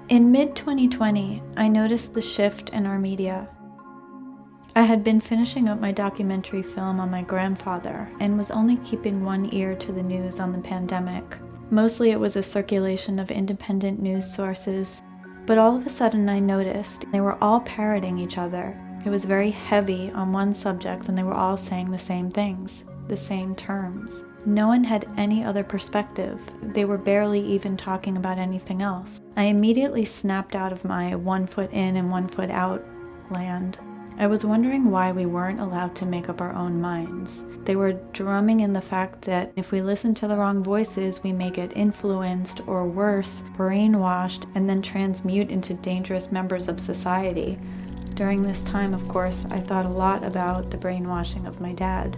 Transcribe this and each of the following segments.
In mid-2020, I noticed the shift in our media. I had been finishing up my documentary film on my grandfather and was only keeping one ear to the news on the pandemic. Mostly it was a circulation of independent news sources, but all of a sudden I noticed they were all parroting each other. It was very heavy on one subject and they were all saying the same things, the same terms. No one had any other perspective. They were barely even talking about anything else. I immediately snapped out of my 1 foot in and 1 foot out land. I was wondering why we weren't allowed to make up our own minds. They were drumming in the fact that if we listen to the wrong voices, we may get influenced or worse, brainwashed, and then transmute into dangerous members of society. During this time, of course, I thought a lot about the brainwashing of my dad.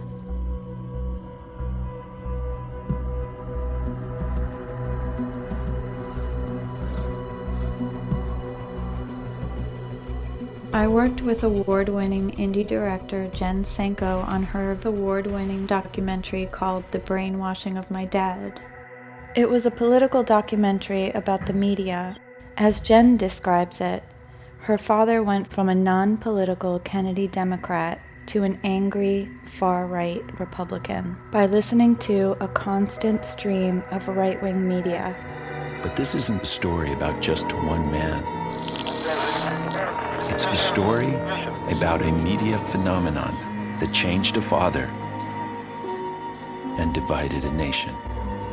I worked with award-winning indie director Jen Sanko on her award-winning documentary called The Brainwashing of My Dad. It was a political documentary about the media. As Jen describes it, her father went from a non-political Kennedy Democrat to an angry, far-right Republican by listening to a constant stream of right-wing media. But this isn't a story about just one man. It's the story about a media phenomenon that changed a father and divided a nation.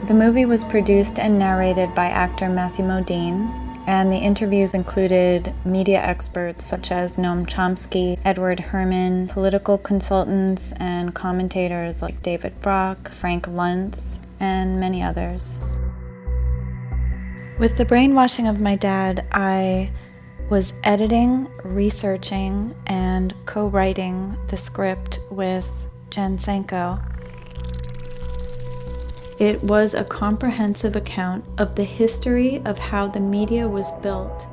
The movie was produced and narrated by actor Matthew Modine, and the interviews included media experts such as Noam Chomsky, Edward Herman, political consultants and commentators like David Brock, Frank Luntz, and many others. With The Brainwashing of My Dad, I was editing, researching, and co-writing the script with Jen Sanko. It was a comprehensive account of the history of how the media was built.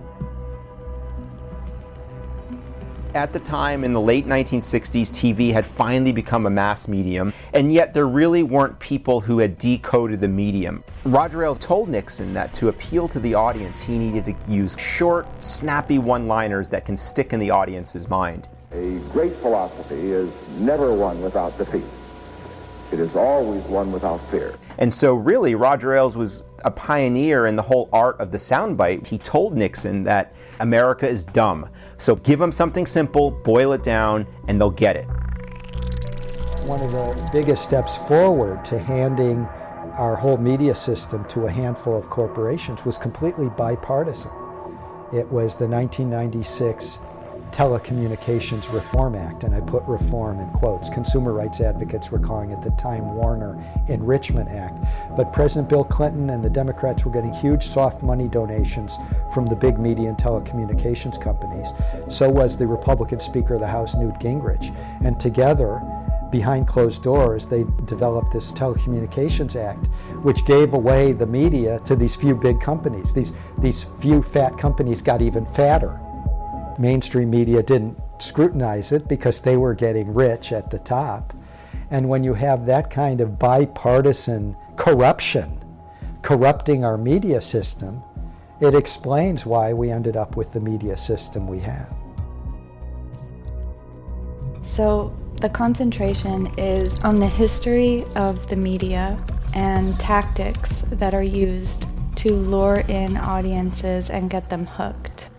At the time, in the late 1960s, TV had finally become a mass medium, and yet there really weren't people who had decoded the medium. Roger Ailes told Nixon that to appeal to the audience, he needed to use short, snappy one-liners that can stick in the audience's mind. A great philosophy is never one without defeat. It is always one without fear. And so really, Roger Ailes was a pioneer in the whole art of the soundbite. He told Nixon that America is dumb. So give them something simple, boil it down, and they'll get it. One of the biggest steps forward to handing our whole media system to a handful of corporations was completely bipartisan. It was the 1996 Telecommunications Reform Act, and I put reform in quotes. Consumer rights advocates were calling it the Time Warner Enrichment Act. But President Bill Clinton and the Democrats were getting huge soft money donations from the big media and telecommunications companies. So was the Republican Speaker of the House, Newt Gingrich. And together, behind closed doors, they developed this Telecommunications Act, which gave away the media to these few big companies. These few fat companies got even fatter. Mainstream media didn't scrutinize it because they were getting rich at the top. And when you have that kind of bipartisan corruption corrupting our media system, it explains why we ended up with the media system we have. So the concentration is on the history of the media and tactics that are used to lure in audiences and get them hooked.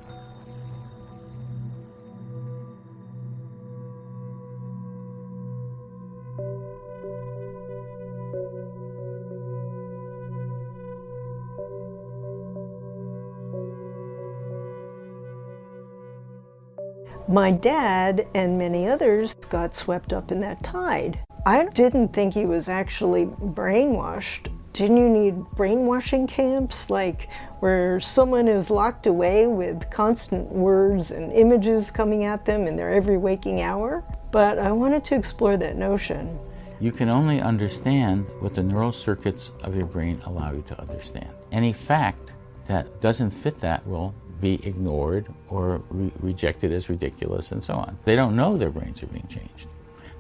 My dad and many others got swept up in that tide. I didn't think he was actually brainwashed. Didn't you need brainwashing camps, like where someone is locked away with constant words and images coming at them in their every waking hour? But I wanted to explore that notion. You can only understand what the neural circuits of your brain allow you to understand. Any fact that doesn't fit that will be ignored or rejected as ridiculous and so on. They don't know their brains are being changed.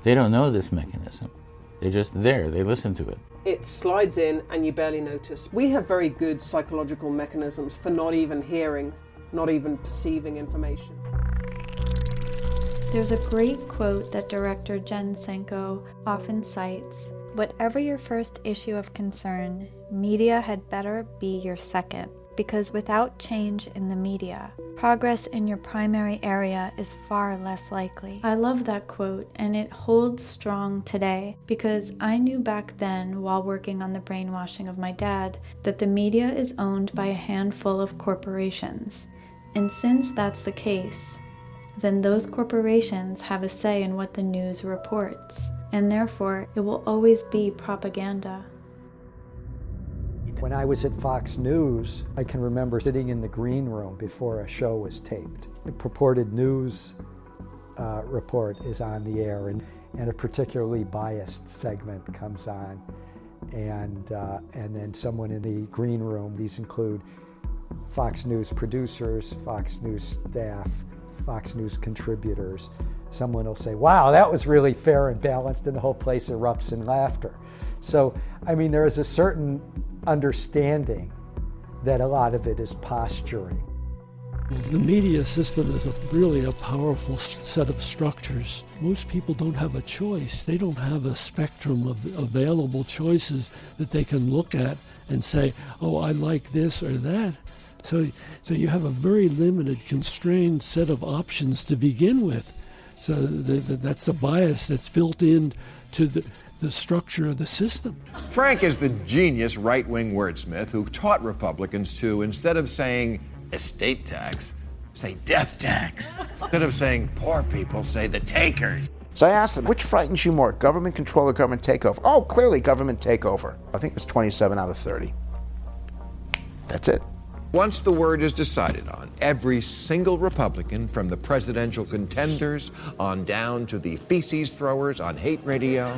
They don't know this mechanism. They're just there, they listen to it. It slides in and you barely notice. We have very good psychological mechanisms for not even hearing not even perceiving information. There's a great quote that director Jen Senko often cites: "Whatever your first issue of concern, media had better be your second, because without change in the media, progress in your primary area is far less likely." I love that quote, and it holds strong today, because I knew back then, while working on the brainwashing of my dad, that the media is owned by a handful of corporations. And since that's the case, then those corporations have a say in what the news reports, and therefore it will always be propaganda. When I was at Fox News, I can remember sitting in the green room before a show was taped. A purported news report is on the air, and a particularly biased segment comes on, and then someone in the green room, these include Fox News producers, Fox News staff, Fox News contributors, someone will say, "Wow, that was really fair and balanced," and the whole place erupts in laughter. So, I mean, there is a certain understanding that a lot of it is posturing. The media system is really a powerful set of structures. Most people don't have a choice. They don't have a spectrum of available choices that they can look at and say, "Oh, I like this or that." So you have a very limited, constrained set of options to begin with. So that's a bias that's built into the structure of the system. Frank is the genius right-wing wordsmith who taught Republicans to, instead of saying estate tax, say death tax. Instead of saying poor people, say the takers. So I asked him, which frightens you more, government control or government takeover? Oh, clearly government takeover. I think it was 27 out of 30. That's it. Once the word is decided on, every single Republican, from the presidential contenders on down to the feces throwers on hate radio,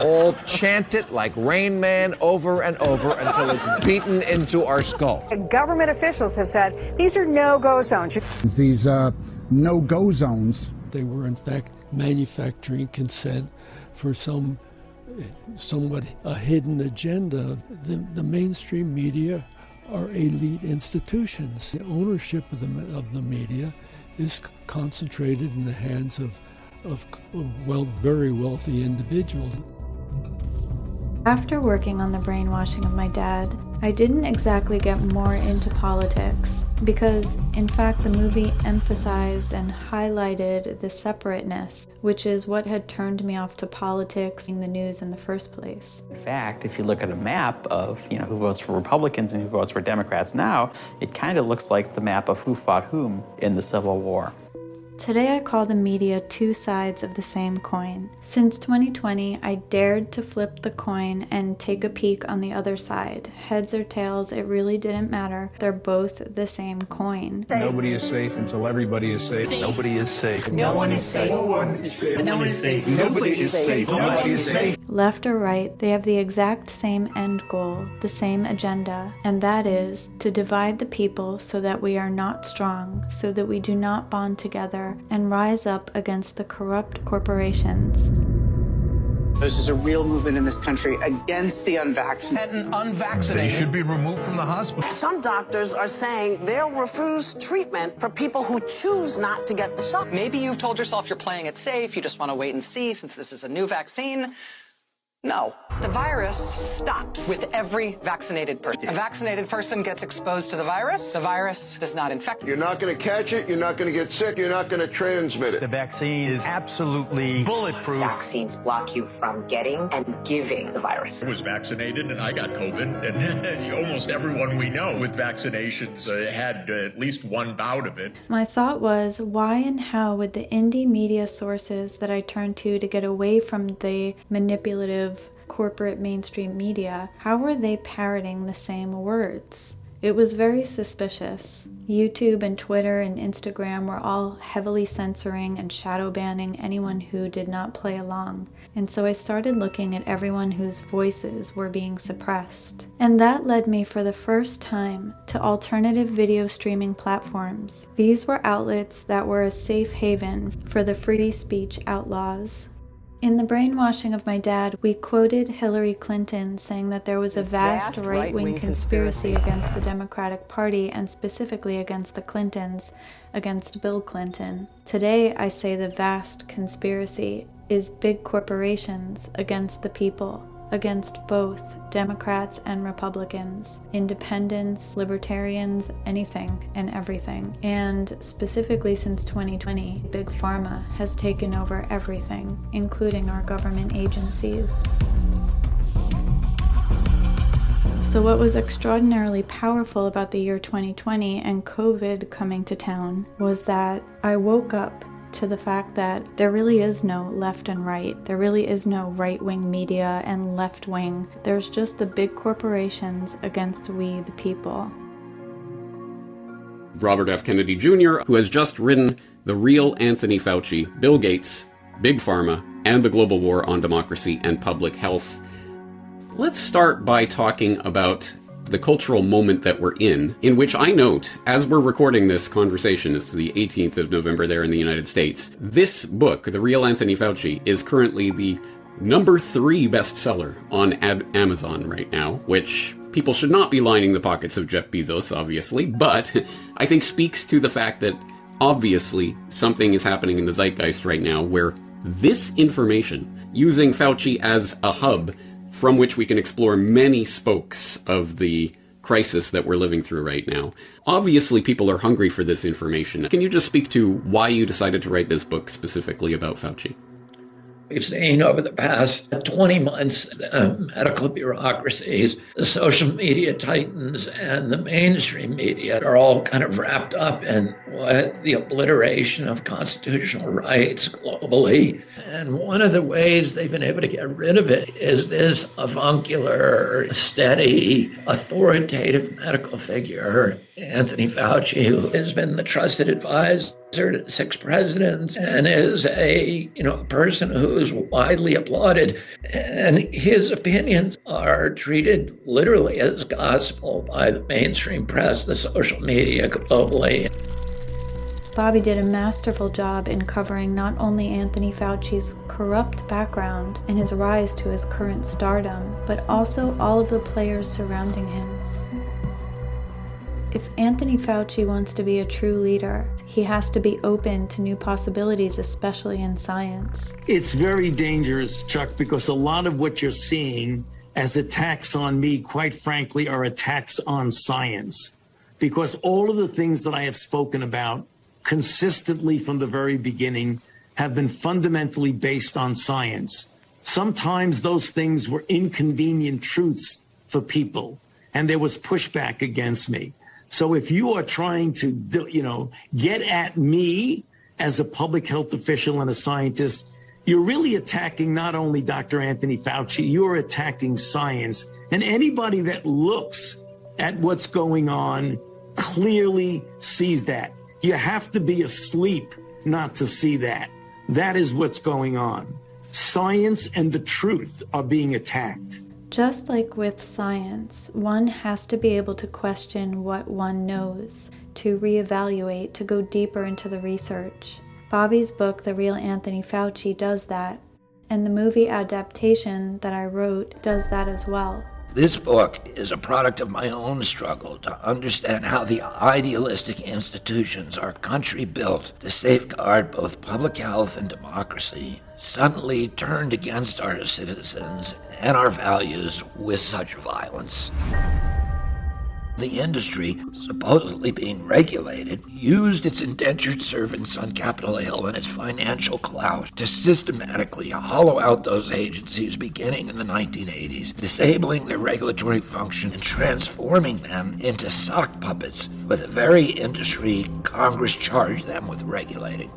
all chant it like Rain Man over and over until it's beaten into our skull. Government officials have said these are no-go zones. These no-go zones. They were, in fact, manufacturing consent for somewhat a hidden agenda. The mainstream media are elite institutions. The ownership of the media is concentrated in the hands of very wealthy individuals. After working on the brainwashing of my dad, I didn't exactly get more into politics, because in fact the movie emphasized and highlighted the separateness, which is what had turned me off to politics and the news in the first place. In fact, if you look at a map of who votes for Republicans and who votes for Democrats now, it kind of looks like the map of who fought whom in the Civil War. Today I call the media two sides of the same coin. Since 2020, I dared to flip the coin and take a peek on the other side. Heads or tails, it really didn't matter. They're both the same coin. Nobody is safe until everybody is safe. Nobody is safe. No one is safe. No one is safe. No one is safe. Nobody is safe. Nobody is safe. Left or right, they have the exact same end goal, the same agenda, and that is to divide the people so that we are not strong, so that we do not bond together and rise up against the corrupt corporations. This is a real movement in this country against the unvaccinated and unvaccinated. They should be removed from the hospital. Some doctors are saying they'll refuse treatment for people who choose not to get the shot. Maybe you've told yourself you're playing it safe, you just want to wait and see since this is a new vaccine. No. The virus stops with every vaccinated person. A vaccinated person gets exposed to the virus does not infect. You're not going to catch it, you're not going to get sick, you're not going to transmit it. The vaccine is absolutely bulletproof. Vaccines block you from getting and giving the virus. I was vaccinated and I got COVID, and almost everyone we know with vaccinations had at least one bout of it. My thought was, why and how would the indie media sources that I turned to get away from the manipulative corporate mainstream media, how were they parroting the same words? It was very suspicious. YouTube and Twitter and Instagram were all heavily censoring and shadow banning anyone who did not play along. And so I started looking at everyone whose voices were being suppressed. And that led me for the first time to alternative video streaming platforms. These were outlets that were a safe haven for the free speech outlaws. In the brainwashing of my dad, we quoted Hillary Clinton saying that there was a vast right-wing conspiracy against the Democratic Party and specifically against the Clintons, against Bill Clinton. Today, I say the vast conspiracy is big corporations against the people, against both Democrats and Republicans, independents, libertarians, anything and everything. And specifically since 2020, Big Pharma has taken over everything, including our government agencies. So what was extraordinarily powerful about the year 2020 and COVID coming to town was that I woke up to the fact that there really is no left and right. There really is no right-wing media and left-wing. There's just the big corporations against we, the people. Robert F. Kennedy Jr., who has just written The Real Anthony Fauci, Bill Gates, Big Pharma, and the Global War on Democracy and Public Health. Let's start by talking about the cultural moment that we're in which I note, as we're recording this conversation, it's the 18th of November there in the United States, this book, The Real Anthony Fauci, is currently the number 3 bestseller on Amazon right now, which people should not be lining the pockets of Jeff Bezos, obviously, but I think speaks to the fact that obviously something is happening in the zeitgeist right now where this information, using Fauci as a hub from which we can explore many spokes of the crisis that we're living through right now. Obviously, people are hungry for this information. Can you just speak to why you decided to write this book specifically about Fauci? We've seen over the past 20 months, medical bureaucracies, the social media titans, and the mainstream media are all kind of wrapped up in what the obliteration of constitutional rights globally. And one of the ways they've been able to get rid of it is this avuncular, steady, authoritative medical figure, Anthony Fauci, who has been the trusted advisor to 6 presidents and is a person who is widely applauded. And his opinions are treated literally as gospel by the mainstream press, the social media globally. Bobby did a masterful job in covering not only Anthony Fauci's corrupt background and his rise to his current stardom, but also all of the players surrounding him. If Anthony Fauci wants to be a true leader, he has to be open to new possibilities, especially in science. It's very dangerous, Chuck, because a lot of what you're seeing as attacks on me, quite frankly, are attacks on science. Because all of the things that I have spoken about consistently from the very beginning have been fundamentally based on science. Sometimes those things were inconvenient truths for people, and there was pushback against me. So if you are trying to, get at me as a public health official and a scientist, you're really attacking not only Dr. Anthony Fauci, you're attacking science. And anybody that looks at what's going on clearly sees that. You have to be asleep not to see that. That is what's going on. Science and the truth are being attacked. Just like with science, one has to be able to question what one knows, to reevaluate, to go deeper into the research. Bobby's book, The Real Anthony Fauci, does that, and the movie adaptation that I wrote does that as well. This book is a product of my own struggle to understand how the idealistic institutions our country built to safeguard both public health and democracy suddenly turned against our citizens and our values with such violence. The industry, supposedly being regulated, used its indentured servants on Capitol Hill and its financial clout to systematically hollow out those agencies beginning in the 1980s, disabling their regulatory function and transforming them into sock puppets for the very industry Congress charged them with regulating.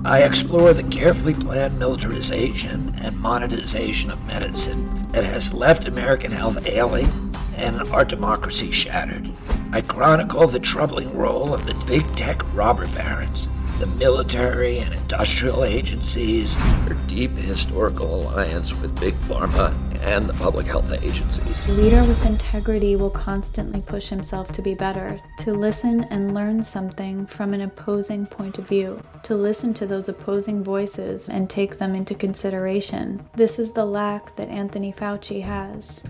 I explore the carefully planned militarization and monetization of medicine that has left American health ailing and our democracy shattered. I chronicle the troubling role of the big tech robber barons, the military and industrial agencies, their deep historical alliance with Big Pharma and the public health agencies. A leader with integrity will constantly push himself to be better, to listen and learn something from an opposing point of view, to listen to those opposing voices and take them into consideration. This is the lack that Anthony Fauci has.